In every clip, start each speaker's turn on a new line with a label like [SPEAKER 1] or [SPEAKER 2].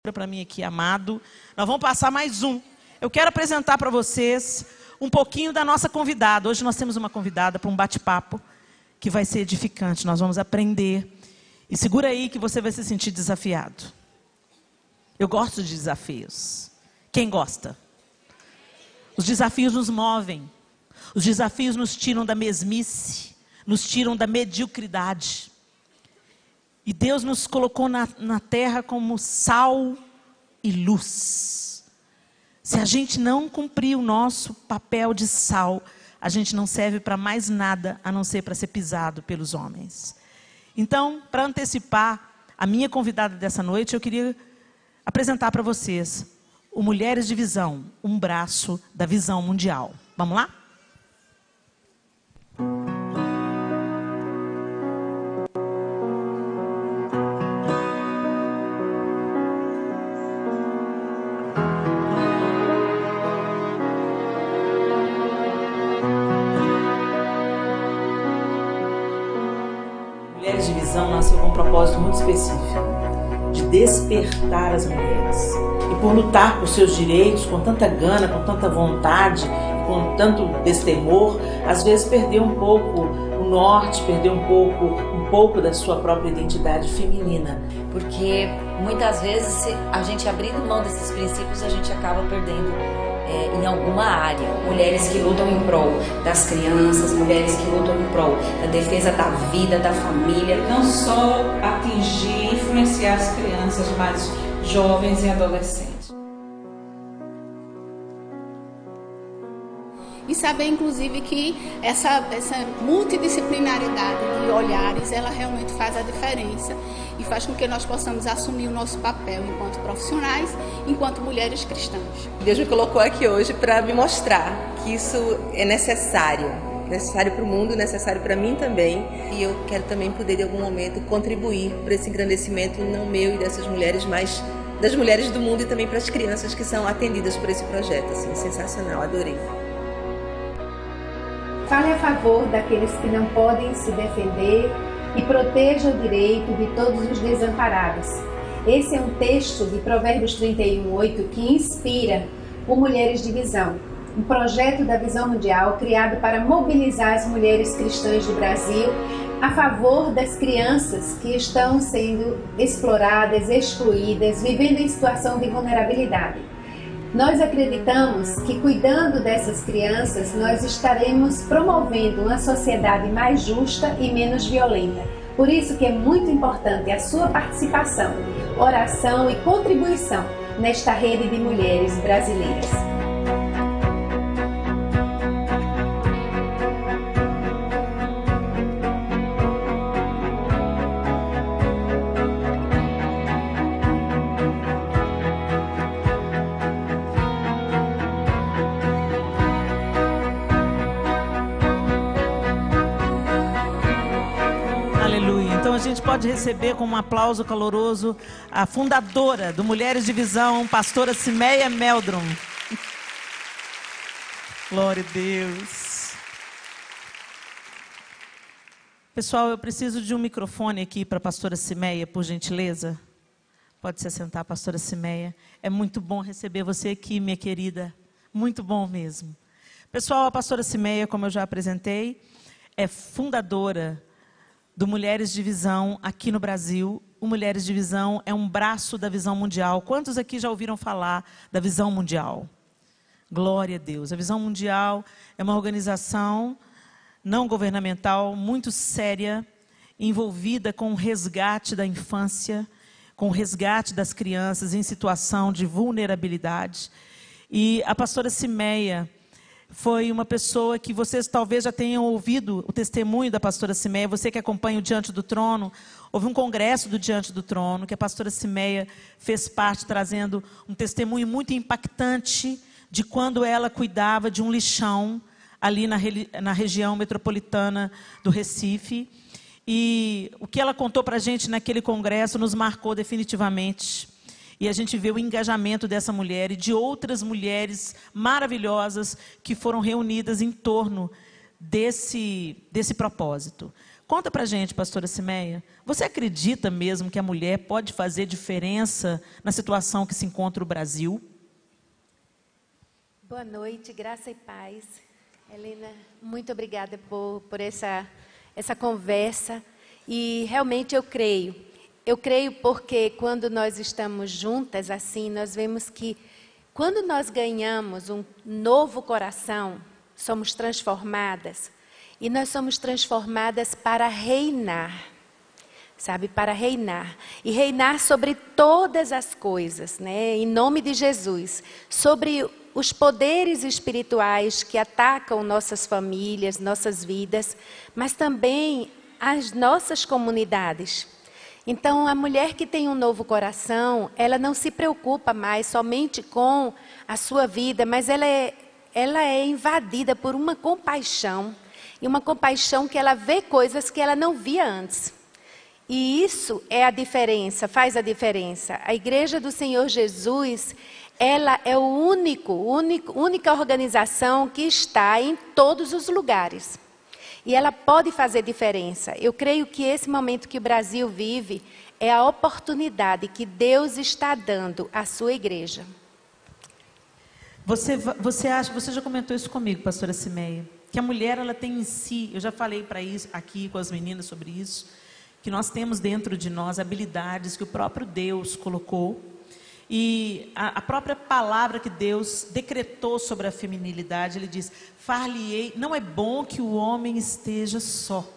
[SPEAKER 1] para mim aqui, amado. Nós vamos passar mais um. Eu quero apresentar para vocês um pouquinho da nossa convidada. Hoje nós temos uma convidada para um bate-papo que vai ser edificante. Nós vamos aprender. E segura aí que você vai se sentir desafiado. Eu gosto de desafios. Quem gosta? Os desafios nos movem. Os desafios nos tiram da mesmice, nos tiram da mediocridade. E Deus nos colocou na terra como sal e luz. Se a gente não cumprir o nosso papel de sal, a gente não serve para mais nada, a não ser para ser pisado pelos homens. Então, para antecipar a minha convidada dessa noite, eu queria apresentar para vocês o Mulheres de Visão, um braço da visão mundial. Vamos lá? Mulheres de Visão nasceu com um propósito muito específico, de despertar as mulheres. E por lutar por seus direitos, com tanta gana, com tanta vontade, com tanto destemor, às vezes perdeu um pouco o norte, perdeu um pouco da sua própria identidade feminina.
[SPEAKER 2] Porque muitas vezes, se a gente abrindo mão desses princípios, a gente acaba perdendo em alguma área.
[SPEAKER 3] Mulheres que lutam em prol das crianças, mulheres que lutam em prol da defesa da vida, da família.
[SPEAKER 4] Não só atingir e influenciar as crianças, mas jovens e adolescentes.
[SPEAKER 5] E saber, inclusive, que essa multidisciplinaridade de olhares, ela realmente faz a diferença e faz com que nós possamos assumir o nosso papel enquanto profissionais, enquanto mulheres cristãs.
[SPEAKER 6] Deus me colocou aqui hoje para me mostrar que isso é necessário para o mundo, necessário para mim também. E eu quero também poder, de algum momento, contribuir para esse engrandecimento, não meu e dessas mulheres, mas das mulheres do mundo e também para as crianças que são atendidas por esse projeto. Assim, sensacional, adorei.
[SPEAKER 7] Fale a favor daqueles que não podem se defender e proteja o direito de todos os desamparados. Esse é um texto de Provérbios 31:8 que inspira o Mulheres de Visão, um projeto da Visão Mundial criado para mobilizar as mulheres cristãs do Brasil a favor das crianças que estão sendo exploradas, excluídas, vivendo em situação de vulnerabilidade. Nós acreditamos que cuidando dessas crianças, nós estaremos promovendo uma sociedade mais justa e menos violenta. Por isso que é muito importante a sua participação, oração e contribuição nesta rede de mulheres brasileiras.
[SPEAKER 1] Então a gente pode receber com um aplauso caloroso a fundadora do Mulheres de Visão, pastora Cimeia Meldrum. Glória a Deus. Pessoal, eu preciso de um microfone aqui para a pastora Cimeia, por gentileza. Pode se assentar, pastora Cimeia. É muito bom receber você aqui, minha querida. Muito bom mesmo. Pessoal, a pastora Cimeia, como eu já apresentei, é fundadora do Mulheres de Visão aqui no Brasil. O Mulheres de Visão é um braço da Visão Mundial. Quantos aqui já ouviram falar da Visão Mundial? Glória a Deus. A Visão Mundial é uma organização não governamental muito séria, envolvida com o resgate da infância, com o resgate das crianças em situação de vulnerabilidade. E a pastora Cimeia foi uma pessoa que vocês talvez já tenham ouvido o testemunho da pastora Cimeia. Você que acompanha o Diante do Trono, houve um congresso do Diante do Trono, que a pastora Cimeia fez parte, trazendo um testemunho muito impactante de quando ela cuidava de um lixão ali na região metropolitana do Recife. E o que ela contou para a gente naquele congresso nos marcou definitivamente. E a gente vê o engajamento dessa mulher e de outras mulheres maravilhosas que foram reunidas em torno desse propósito. Conta pra gente, pastora Simeia, você acredita mesmo que a mulher pode fazer diferença na situação que se encontra o Brasil?
[SPEAKER 8] Boa noite, graça e paz. Helena, muito obrigada por essa conversa. E realmente eu creio. Eu creio porque quando nós estamos juntas assim, nós vemos que quando nós ganhamos um novo coração, somos transformadas. E nós somos transformadas para reinar, sabe? Para reinar. E reinar sobre todas as coisas, né? Em nome de Jesus. Sobre os poderes espirituais que atacam nossas famílias, nossas vidas, mas também as nossas comunidades. Então, a mulher que tem um novo coração, ela não se preocupa mais somente com a sua vida, mas ela é invadida por uma compaixão, e uma compaixão que ela vê coisas que ela não via antes. E isso é a diferença, faz a diferença. A Igreja do Senhor Jesus, ela é a única organização que está em todos os lugares. E ela pode fazer diferença. Eu creio que esse momento que o Brasil vive é a oportunidade que Deus está dando à sua igreja.
[SPEAKER 1] Você já comentou isso comigo, pastora Simeia, que a mulher ela tem em si, eu já falei para isso aqui com as meninas sobre isso, que nós temos dentro de nós habilidades que o próprio Deus colocou. E a própria palavra que Deus decretou sobre a feminilidade, ele diz, far-lhe-ei, não é bom que o homem esteja só,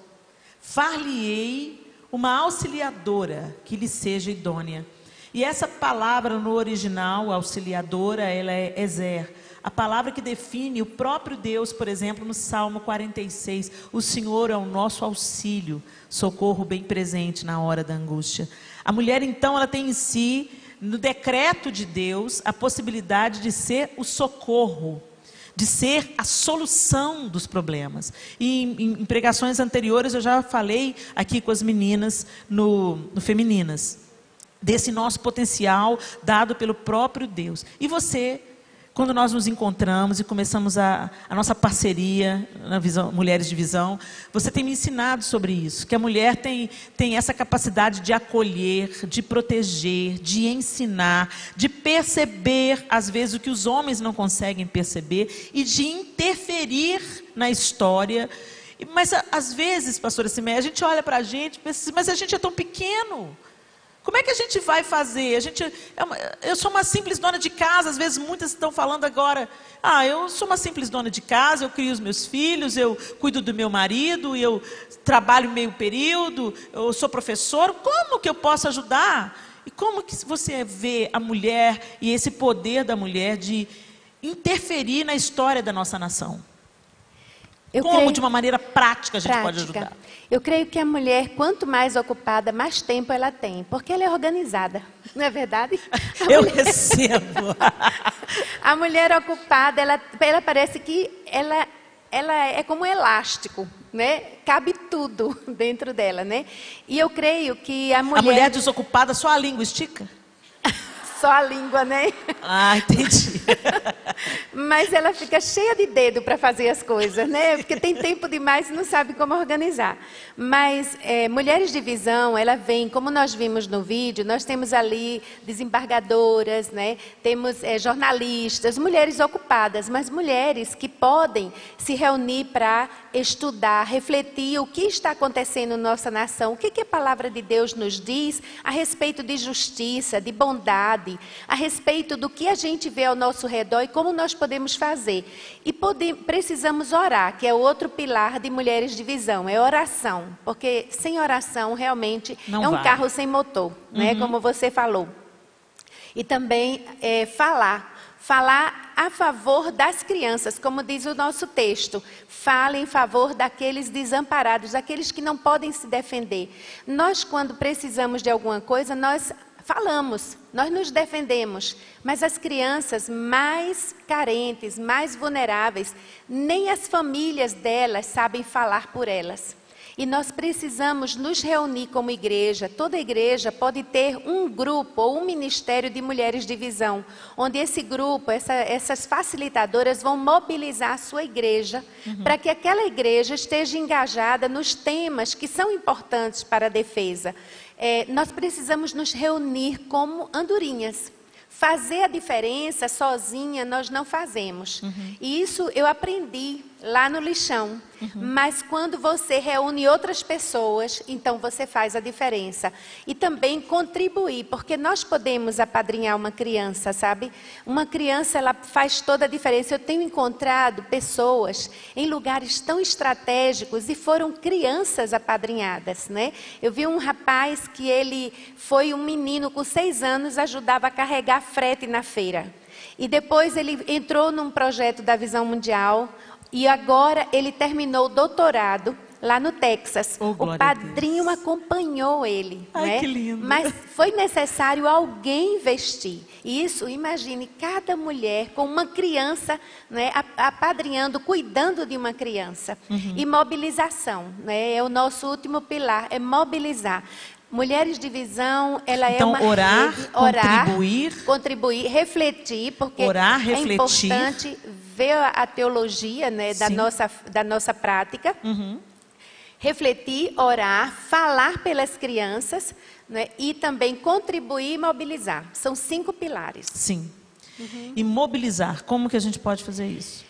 [SPEAKER 1] far-lhe-ei uma auxiliadora que lhe seja idônea. E essa palavra no original, auxiliadora, ela é Ezer, a palavra que define o próprio Deus, por exemplo, no Salmo 46, o Senhor é o nosso auxílio, socorro bem presente na hora da angústia. A mulher então, ela tem em si, no decreto de Deus, a possibilidade de ser o socorro, de ser a solução dos problemas. E em pregações anteriores eu já falei aqui com as meninas no Femininas, desse nosso potencial dado pelo próprio Deus. E você, quando nós nos encontramos e começamos a nossa parceria na visão, Mulheres de Visão, você tem me ensinado sobre isso, que a mulher tem essa capacidade de acolher, de proteger, de ensinar, de perceber, às vezes, o que os homens não conseguem perceber e de interferir na história. Mas, às vezes, pastora Simeia, a gente olha para a gente e pensa assim, mas a gente é tão pequeno. Como é que a gente vai fazer? Eu sou uma simples dona de casa, às vezes muitas estão falando agora, eu sou uma simples dona de casa, eu crio os meus filhos, eu cuido do meu marido, eu trabalho meio período, eu sou professor, como que eu posso ajudar? E como que você vê a mulher e esse poder da mulher de interferir na história da nossa nação? De uma maneira prática, a gente pode ajudar?
[SPEAKER 8] Eu creio que a mulher, quanto mais ocupada, mais tempo ela tem, porque ela é organizada, não é verdade?
[SPEAKER 1] Recebo.
[SPEAKER 8] A mulher ocupada, ela parece que ela é como um elástico, né? Cabe tudo dentro dela, né? E eu creio que a mulher
[SPEAKER 1] desocupada, só a língua estica?
[SPEAKER 8] Só a língua, né?
[SPEAKER 1] Entendi.
[SPEAKER 8] Mas ela fica cheia de dedo para fazer as coisas, né? Porque tem tempo demais e não sabe como organizar. Mas Mulheres de Visão, ela vem, como nós vimos no vídeo, nós temos ali desembargadoras, né? Temos jornalistas, mulheres ocupadas, mas mulheres que podem se reunir para estudar, refletir o que está acontecendo na nossa nação, o que a palavra de Deus nos diz a respeito de justiça, de bondade, a respeito do que a gente vê ao nosso redor e como nós podemos fazer. E precisamos orar, que é outro pilar de Mulheres de Visão, é oração. Porque sem oração, realmente,
[SPEAKER 1] não
[SPEAKER 8] é um
[SPEAKER 1] vai.
[SPEAKER 8] carro sem motor, né? Como você falou. E também falar a favor das crianças, como diz o nosso texto. Fale em favor daqueles desamparados, daqueles que não podem se defender. Nós, quando precisamos de alguma coisa, nós falamos, nós nos defendemos, mas as crianças mais carentes, mais vulneráveis, nem as famílias delas sabem falar por elas. E nós precisamos nos reunir como igreja. Toda igreja pode ter um grupo ou um ministério de mulheres de visão, onde esse grupo, essas facilitadoras vão mobilizar a sua igreja para que aquela igreja esteja engajada nos temas que são importantes para a defesa. Nós precisamos nos reunir como andorinhas. Fazer a diferença sozinha nós não fazemos. E isso eu aprendi lá no lixão. Mas quando você reúne outras pessoas, então você faz a diferença. E também contribuir, porque nós podemos apadrinhar uma criança, sabe? Uma criança, ela faz toda a diferença. Eu tenho encontrado pessoas em lugares tão estratégicos e foram crianças apadrinhadas, né? Eu vi um rapaz que ele foi um menino com 6 anos, ajudava a carregar frete na feira. E depois ele entrou num projeto da Visão Mundial. E agora ele terminou o doutorado lá no Texas. O padrinho acompanhou ele.
[SPEAKER 1] Ai,
[SPEAKER 8] né?
[SPEAKER 1] Que lindo.
[SPEAKER 8] Mas foi necessário alguém investir. E isso, imagine, cada mulher com uma criança, né, apadrinhando, cuidando de uma criança. E mobilização, né, é o nosso último pilar, é mobilizar. Mulheres de Visão, ela
[SPEAKER 1] então,
[SPEAKER 8] é uma
[SPEAKER 1] rede,
[SPEAKER 8] contribuir, refletir, porque é importante ver a teologia, né, da nossa prática, refletir, orar, falar pelas crianças, né, e também contribuir e mobilizar. São 5 pilares.
[SPEAKER 1] Sim. E mobilizar, como que a gente pode fazer isso?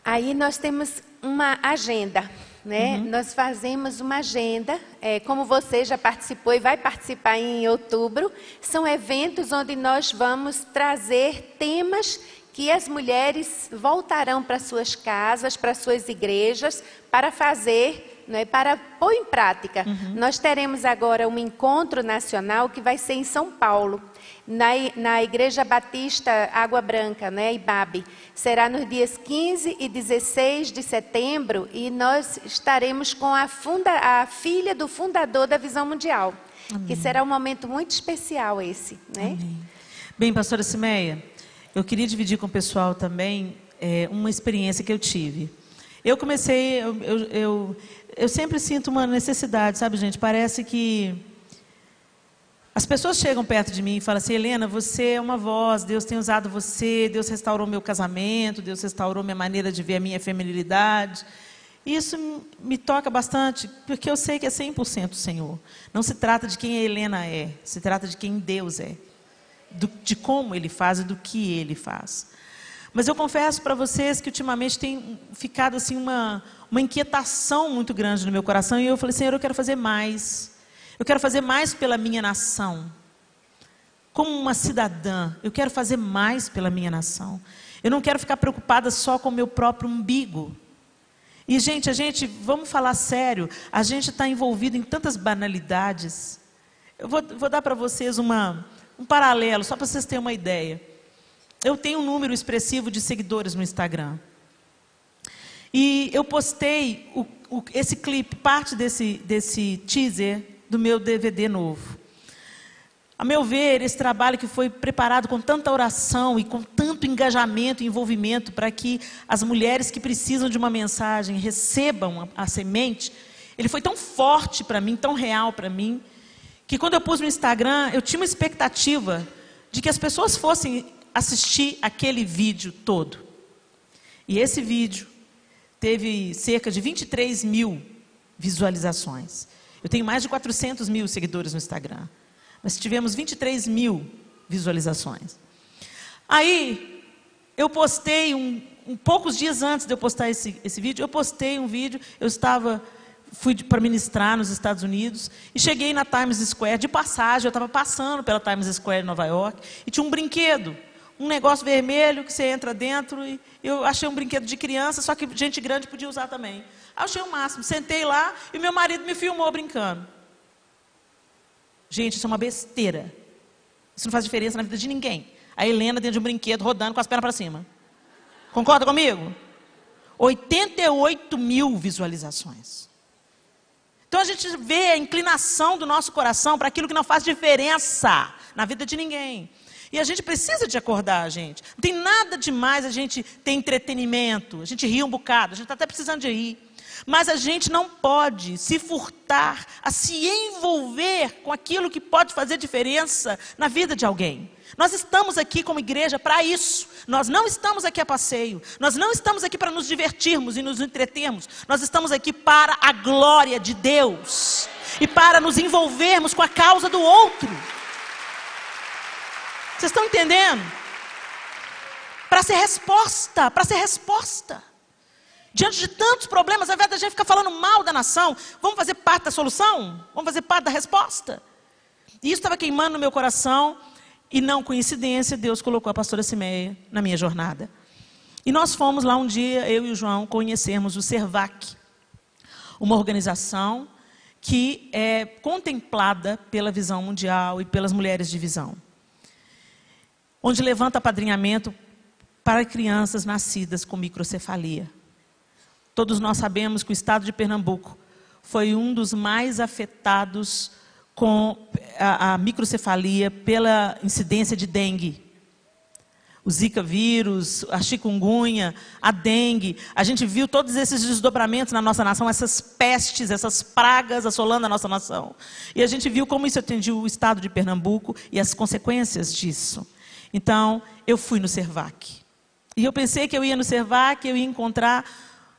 [SPEAKER 8] Aí nós temos uma agenda. Né? Nós fazemos uma agenda, como você já participou e vai participar em outubro, são eventos onde nós vamos trazer temas que as mulheres voltarão para suas casas, para suas igrejas, para fazer, né, para pôr em prática. Nós teremos agora um encontro nacional que vai ser em São Paulo, na Igreja Batista Água Branca, né, IBAB. Será nos dias 15 e 16 de setembro e nós estaremos com a filha do fundador da Visão Mundial. Amém. Que será um momento muito especial esse. Né?
[SPEAKER 1] Amém. Bem, pastora Simeia, eu queria dividir com o pessoal também uma experiência que eu tive. Eu comecei, eu sempre sinto uma necessidade, sabe, gente? Parece que as pessoas chegam perto de mim e falam assim: Helena, você é uma voz, Deus tem usado você, Deus restaurou meu casamento, Deus restaurou minha maneira de ver a minha feminilidade. E isso me toca bastante, porque eu sei que é 100% o Senhor. Não se trata de quem a Helena é, se trata de quem Deus é, de como Ele faz e do que Ele faz. Mas eu confesso para vocês que ultimamente tem ficado assim uma inquietação muito grande no meu coração, e eu falei: Senhor, eu quero fazer mais. Eu quero fazer mais pela minha nação. Como uma cidadã, eu quero fazer mais pela minha nação. Eu não quero ficar preocupada só com o meu próprio umbigo. E, gente, vamos falar sério, a gente está envolvido em tantas banalidades. Eu vou dar para vocês um paralelo, só para vocês terem uma ideia. Eu tenho um número expressivo de seguidores no Instagram. E eu postei esse clipe, parte desse teaser do meu DVD novo. A meu ver, esse trabalho que foi preparado com tanta oração e com tanto engajamento e envolvimento para que as mulheres que precisam de uma mensagem recebam a semente, ele foi tão forte para mim, tão real para mim, que quando eu pus no Instagram, eu tinha uma expectativa de que as pessoas fossem assistir aquele vídeo todo. E esse vídeo teve cerca de 23 mil visualizações. Eu tenho mais de 400 mil seguidores no Instagram. Mas tivemos 23 mil visualizações. Aí, eu postei, poucos dias antes de eu postar esse vídeo, eu postei um vídeo, fui para ministrar nos Estados Unidos, e cheguei na Times Square, de passagem, eu estava passando pela Times Square em Nova York, e tinha um brinquedo, um negócio vermelho que você entra dentro, e eu achei um brinquedo de criança, só que gente grande podia usar também. Aí eu achei o máximo, sentei lá, e meu marido me filmou brincando. Gente, isso é uma besteira. Isso não faz diferença na vida de ninguém. A Helena dentro de um brinquedo, rodando com as pernas para cima. Concorda comigo? 88 mil visualizações. Então a gente vê a inclinação do nosso coração para aquilo que não faz diferença na vida de ninguém. E a gente precisa de acordar, gente. Não tem nada demais a gente ter entretenimento. A gente ri um bocado, a gente está até precisando de rir. Mas a gente não pode se furtar a se envolver com aquilo que pode fazer diferença na vida de alguém. Nós estamos aqui como igreja para isso. Nós não estamos aqui a passeio. Nós não estamos aqui para nos divertirmos e nos entretermos. Nós estamos aqui para a glória de Deus e para nos envolvermos com a causa do outro. Vocês estão entendendo? Para ser resposta, Diante de tantos problemas, ao invés da gente ficar falando mal da nação, vamos fazer parte da solução? Vamos fazer parte da resposta? E isso estava queimando no meu coração, e não coincidência, Deus colocou a pastora Simeia na minha jornada. E nós fomos lá um dia, eu e o João, conhecermos o Servac, uma organização que é contemplada pela Visão Mundial e pelas Mulheres de Visão, onde levanta apadrinhamento para crianças nascidas com microcefalia. Todos nós sabemos que o estado de Pernambuco foi um dos mais afetados com a microcefalia pela incidência de dengue. O Zika vírus, a chikungunya, a dengue. A gente viu todos esses desdobramentos na nossa nação, essas pestes, essas pragas assolando a nossa nação. E a gente viu como isso atingiu o estado de Pernambuco e as consequências disso. Então, eu fui no Servac. E eu pensei que eu ia no Servac, eu ia encontrar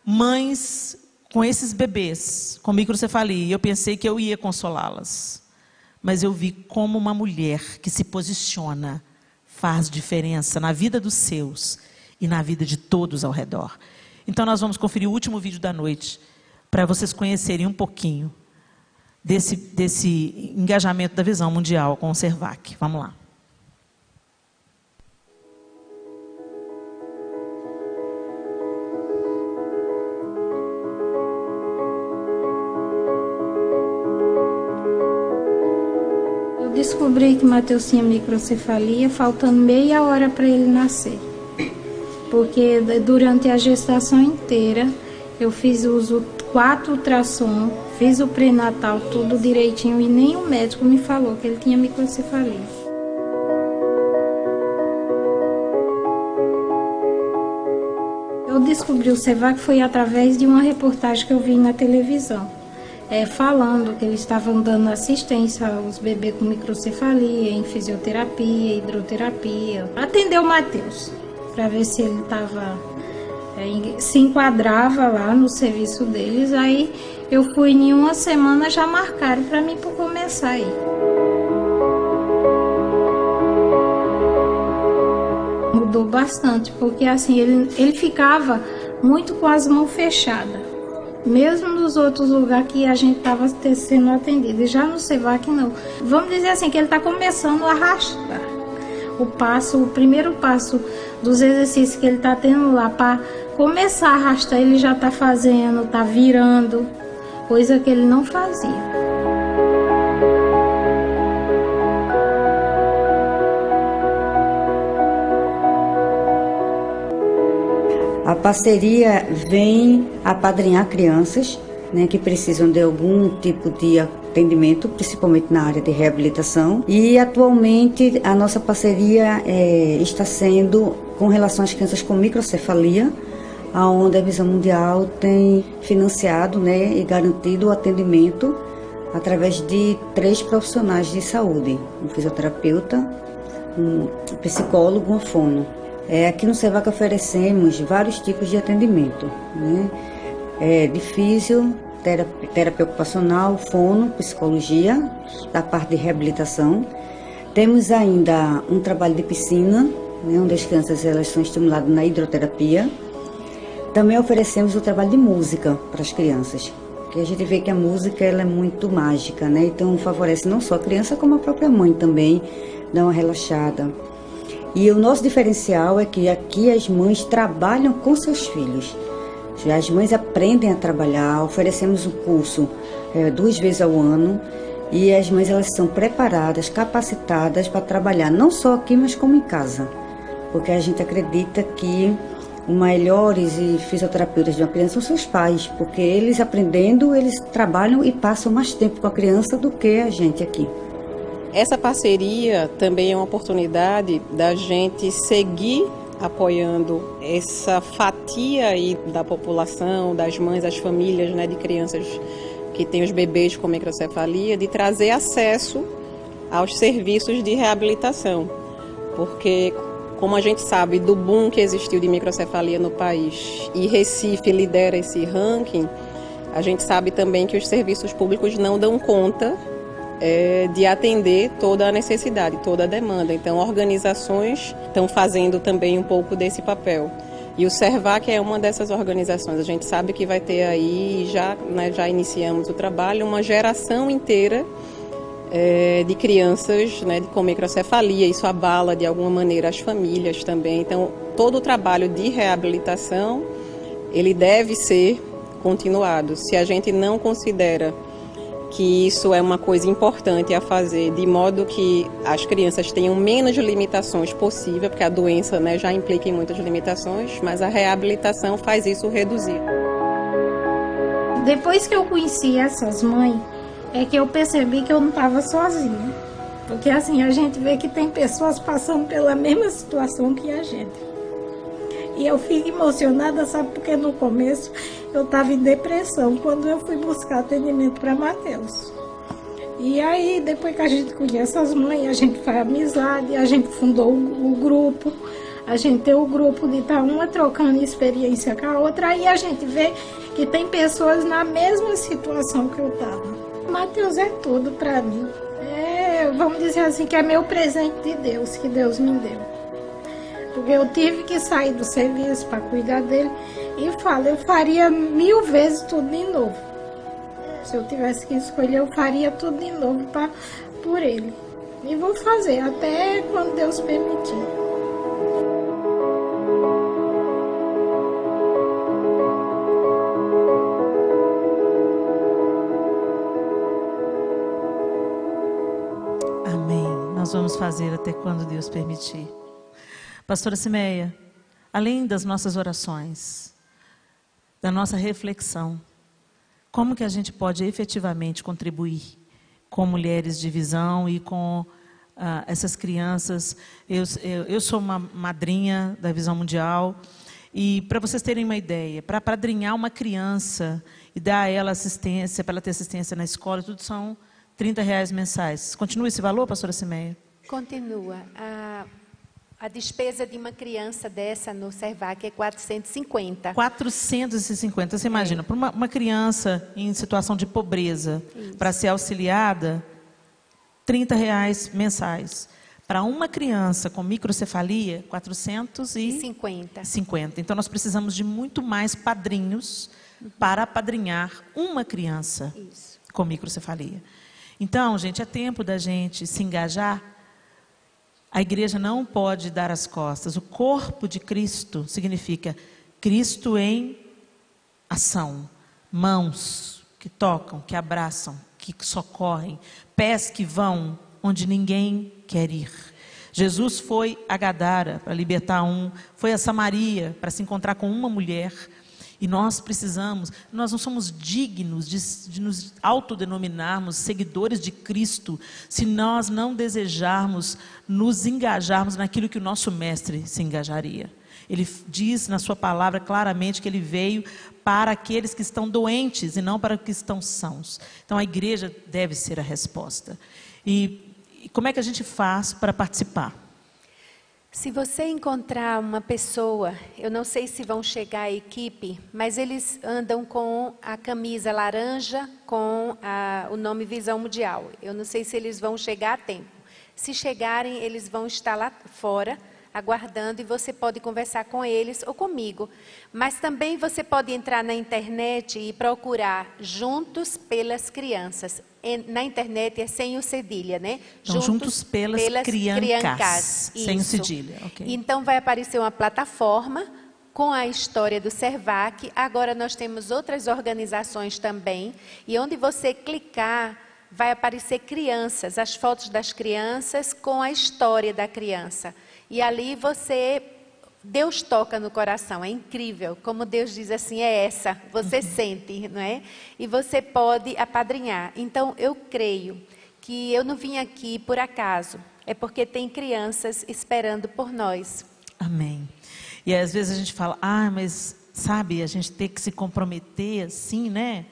[SPEAKER 1] mães com esses bebês, com microcefalia. E eu pensei que eu ia consolá-las. Mas eu vi como uma mulher que se posiciona faz diferença na vida dos seus e na vida de todos ao redor. Então nós vamos conferir o último vídeo da noite, para vocês conhecerem um pouquinho desse engajamento da Visão Mundial com o Servac. Vamos lá.
[SPEAKER 9] Descobri que Mateus tinha microcefalia faltando meia hora para ele nascer, porque durante a gestação inteira eu fiz uso 4 ultrassom, fiz o pré-natal tudo direitinho e nem o médico me falou que ele tinha microcefalia. Eu descobri o Servac foi através de uma reportagem que eu vi na televisão. Falando que eles estavam dando assistência aos bebês com microcefalia, em fisioterapia, hidroterapia. Atendeu o Mateus, para ver se ele se enquadrava lá no serviço deles. Aí eu fui em uma semana, já marcaram para mim para começar aí. Mudou bastante, porque assim, ele ficava muito com as mãos fechadas. Mesmo nos outros lugares que a gente estava sendo atendido. E já no Servac não. Vamos dizer assim, que ele está começando a arrastar. O primeiro passo dos exercícios que ele está tendo lá, para começar a arrastar, ele já está fazendo, está virando, coisa que ele não fazia.
[SPEAKER 10] A parceria vem apadrinhar crianças, né, que precisam de algum tipo de atendimento, principalmente na área de reabilitação. E atualmente a nossa parceria está sendo com relação às crianças com microcefalia, onde a Visão Mundial tem financiado, né, e garantido o atendimento através de 3 profissionais de saúde, um fisioterapeuta, um psicólogo, um fono. Aqui no Servac oferecemos vários tipos de atendimento, né? De físio, terapia ocupacional, fono, psicologia, da parte de reabilitação. Temos ainda um trabalho de piscina, né, onde as crianças elas são estimuladas na hidroterapia. Também oferecemos o trabalho de música para as crianças, que a gente vê que a música ela é muito mágica, né? Então favorece não só a criança, como a própria mãe também, dá uma relaxada. E o nosso diferencial é que aqui as mães trabalham com seus filhos. As mães aprendem a trabalhar, oferecemos um curso 2 vezes ao ano. E as mães elas são preparadas, capacitadas para trabalhar não só aqui, mas como em casa. Porque a gente acredita que os melhores fisioterapeutas de uma criança são seus pais. Porque eles aprendendo, eles trabalham e passam mais tempo com a criança do que a gente aqui.
[SPEAKER 11] Essa parceria também é uma oportunidade da gente seguir apoiando essa fatia aí da população, das mães, das famílias, né, de crianças que têm os bebês com microcefalia, de trazer acesso aos serviços de reabilitação. Porque, como a gente sabe do boom que existiu de microcefalia no país e Recife lidera esse ranking, a gente sabe também que os serviços públicos não dão conta de atender toda a necessidade, toda a demanda. Então, organizações estão fazendo também um pouco desse papel. E o Servac é uma dessas organizações. A gente sabe que vai ter aí, já iniciamos o trabalho, uma geração inteira de crianças, né, com microcefalia. Isso abala de alguma maneira as famílias também. Então, todo o trabalho de reabilitação, ele deve ser continuado. Se a gente não considera que isso é uma coisa importante a fazer, de modo que as crianças tenham menos limitações possível, porque a doença, né, já implica em muitas limitações, mas a reabilitação faz isso reduzir.
[SPEAKER 9] Depois que eu conheci essas mães, é que eu percebi que eu não estava sozinha. Porque assim, a gente vê que tem pessoas passando pela mesma situação que a gente. E eu fico emocionada, sabe, porque no começo eu estava em depressão quando eu fui buscar atendimento para Mateus. E aí, depois que a gente conhece as mães, a gente faz amizade, a gente fundou o grupo, a gente tem o grupo de estar uma trocando experiência com a outra, aí a gente vê que tem pessoas na mesma situação que eu estava. Mateus é tudo para mim. Vamos dizer assim, que é meu presente de Deus, que Deus me deu. Porque eu tive que sair do serviço para cuidar dele. E falo, eu faria 1000 vezes tudo de novo. Se eu tivesse que escolher, eu faria tudo de novo por ele. E vou fazer até quando Deus permitir.
[SPEAKER 1] Amém. Nós vamos fazer até quando Deus permitir. Pastora Simeia, além das nossas orações, da nossa reflexão, como que a gente pode efetivamente contribuir com mulheres de visão e com essas crianças? Eu sou uma madrinha da Visão Mundial e, para vocês terem uma ideia, para apadrinhar uma criança e dar a ela assistência, para ela ter assistência na escola, tudo são R$30 mensais. Continua esse valor, pastora Simeia?
[SPEAKER 8] Continua. A despesa de uma criança dessa no Servac é 450.
[SPEAKER 1] 450. Você imagina, para uma criança em situação de pobreza, para ser auxiliada, R$30 mensais. Para uma criança com microcefalia, 450. Então, nós precisamos de muito mais padrinhos para apadrinhar uma criança com microcefalia. Então, gente, é tempo da gente se engajar. A igreja não pode dar as costas. O corpo de Cristo significa Cristo em ação. Mãos que tocam, que abraçam, que socorrem. Pés que vão onde ninguém quer ir. Jesus foi a Gadara para libertar foi a Samaria para se encontrar com uma mulher. E nós não somos dignos de nos autodenominarmos seguidores de Cristo, se nós não desejarmos nos engajarmos naquilo que o nosso mestre se engajaria. Ele diz na sua palavra claramente que ele veio para aqueles que estão doentes e não para os que estão sãos. Então a igreja deve ser a resposta. E como é que a gente faz para participar?
[SPEAKER 8] Se você encontrar uma pessoa, eu não sei se vão chegar a equipe, mas eles andam com a camisa laranja com o nome Visão Mundial. Eu não sei se eles vão chegar a tempo. Se chegarem, eles vão estar lá fora, aguardando, e você pode conversar com eles ou comigo. Mas também você pode entrar na internet e procurar Juntos pelas Crianças. Na internet é sem o cedilha, né?
[SPEAKER 1] Então, juntos pelas criancas. Sem o cedilha. Okay.
[SPEAKER 8] Então vai aparecer uma plataforma com a história do Servac. Agora nós temos outras organizações também. E onde você clicar, vai aparecer crianças, as fotos das crianças com a história da criança. E ali Deus toca no coração, é incrível, como Deus diz assim, é essa, você sente, não é? E você pode apadrinhar. Então, eu creio que eu não vim aqui por acaso, é porque tem crianças esperando por nós.
[SPEAKER 1] Amém. E às vezes a gente fala, mas sabe, a gente tem que se comprometer assim, né?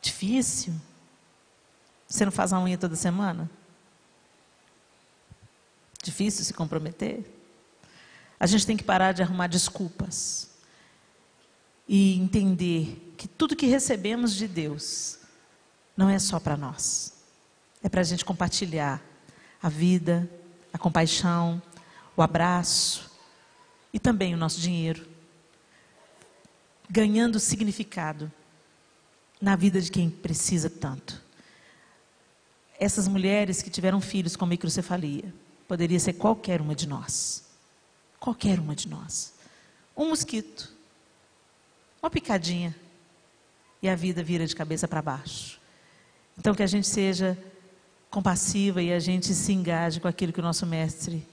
[SPEAKER 1] Difícil. Você não faz a unha toda semana? Difícil se comprometer? A gente tem que parar de arrumar desculpas e entender que tudo que recebemos de Deus não é só para nós. É para a gente compartilhar a vida, a compaixão, o abraço e também o nosso dinheiro, ganhando significado na vida de quem precisa tanto. Essas mulheres que tiveram filhos com microcefalia, poderia ser qualquer uma de nós. Qualquer uma de nós. Um mosquito, uma picadinha, e a vida vira de cabeça para baixo. Então que a gente seja compassiva e a gente se engaje com aquilo que o nosso mestre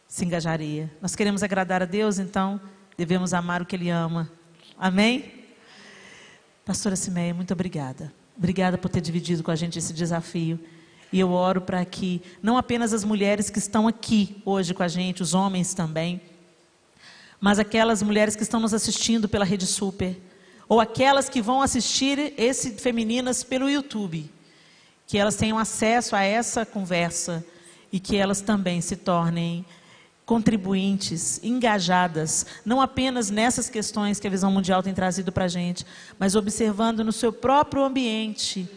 [SPEAKER 1] se engajaria. Nós queremos agradar a Deus, então devemos amar o que Ele ama. Amém? Pastora Simeia, muito obrigada. Obrigada por ter dividido com a gente esse desafio. E eu oro para que não apenas as mulheres que estão aqui hoje com a gente, os homens também, mas aquelas mulheres que estão nos assistindo pela Rede Super, ou aquelas que vão assistir esse Femininas pelo YouTube, que elas tenham acesso a essa conversa e que elas também se tornem contribuintes, engajadas, não apenas nessas questões que a Visão Mundial tem trazido para a gente, mas observando no seu próprio ambiente.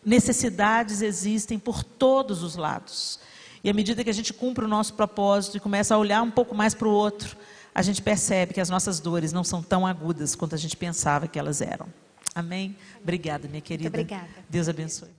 [SPEAKER 1] Necessidades existem por todos os lados. E à medida que a gente cumpre o nosso propósito e começa a olhar um pouco mais para o outro, a gente percebe que as nossas dores não são tão agudas quanto a gente pensava que elas eram. Amém? Obrigada, minha querida.
[SPEAKER 8] Muito obrigada.
[SPEAKER 1] Deus abençoe.